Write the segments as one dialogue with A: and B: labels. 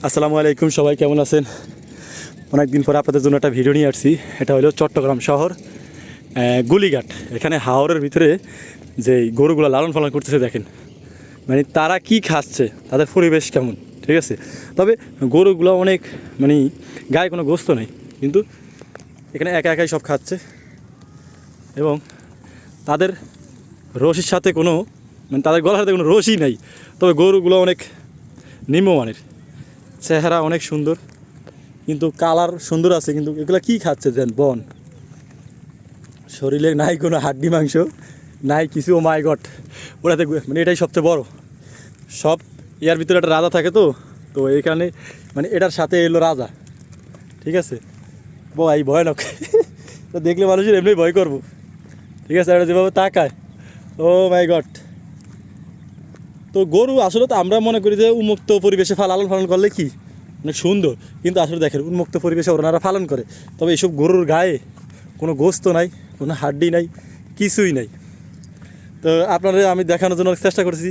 A: আসসালামু আলাইকুম, সবাই কেমন আছেন? অনেক দিন পরে আপনাদের জন্য একটা ভিডিও নিয়ে আসছি। এটা হলো চট্টগ্রাম শহর গুলিঘাট। এখানে হাওরের ভিতরে যে গরুগুলো লালন পালন করতেছে দেখেন, মানে তারা কি খাচ্ছে, তাদের পরিবেশ কেমন, ঠিক আছে। তবে গরুগুলো অনেক মানে গায়ে কোনো গোস্ত নেই, কিন্তু এখানে একা একাই সব খাচ্ছে এবং তাদের রশির সাথে কোনো মানে তাদের গলার সাথে কোনো রশি নেই। তবে গরুগুলো অনেক নিম্নমানের, চেহারা অনেক সুন্দর, কিন্তু কালার সুন্দর আছে, কিন্তু এগুলো কি খাচ্ছে দেন বন, শরীরে নাই কোনো হাড্ডি মাংস, নাই কিছু। ও মাই গড, ওটাতে মানে এটাই সবচেয়ে বড় সব। ইয়ার ভিতরে একটা রাজা থাকে, তো তো এইখানে মানে এটার সাথে এলো রাজা, ঠিক আছে। এই ভয়ানক তো দেখলে মানুষের এমনি ভয় করবো, ঠিক আছে। এটা যেভাবে তাকায়, ও মাই গড। তো গরু আসলে তো আমরা মনে করি যে উন্মুক্ত পরিবেশে লালন পালন করলে কি অনেক সুন্দর, কিন্তু আসলে দেখেন উন্মুক্ত পরিবেশে ওনারা পালন করে, তবে এইসব গরুর গায়ে কোনো গোস্ত নাই, কোনো হাড্ডি নাই, কিছুই নাই। তো আপনাদের আমি দেখানোর জন্য চেষ্টা করছি,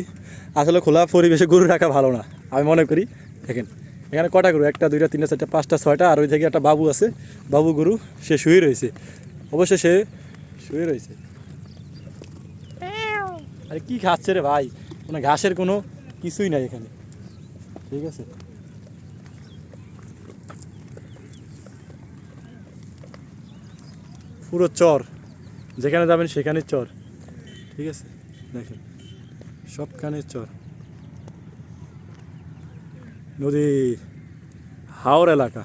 A: আসলে খোলা পরিবেশে গরু রাখা ভালো না আমি মনে করি। দেখেন এখানে কটা গরু, একটা দুইটা তিনটা চারটা পাঁচটা ছয়টা, আর ওই থেকে একটা বাবু আছে, বাবু গরু, সে শুয়ে রয়েছে, অবশ্যই সে শুয়ে রয়েছে। আরে কি খাচ্ছে রে ভাই, কোনো ঘাসের কোনো কিছুই নাই এখানে, ঠিক আছে। পুরো চর, যেখানে যাবেন সেখানে চর, ঠিক আছে। দেখেন সবখানে চর, নদী, হাওর এলাকা।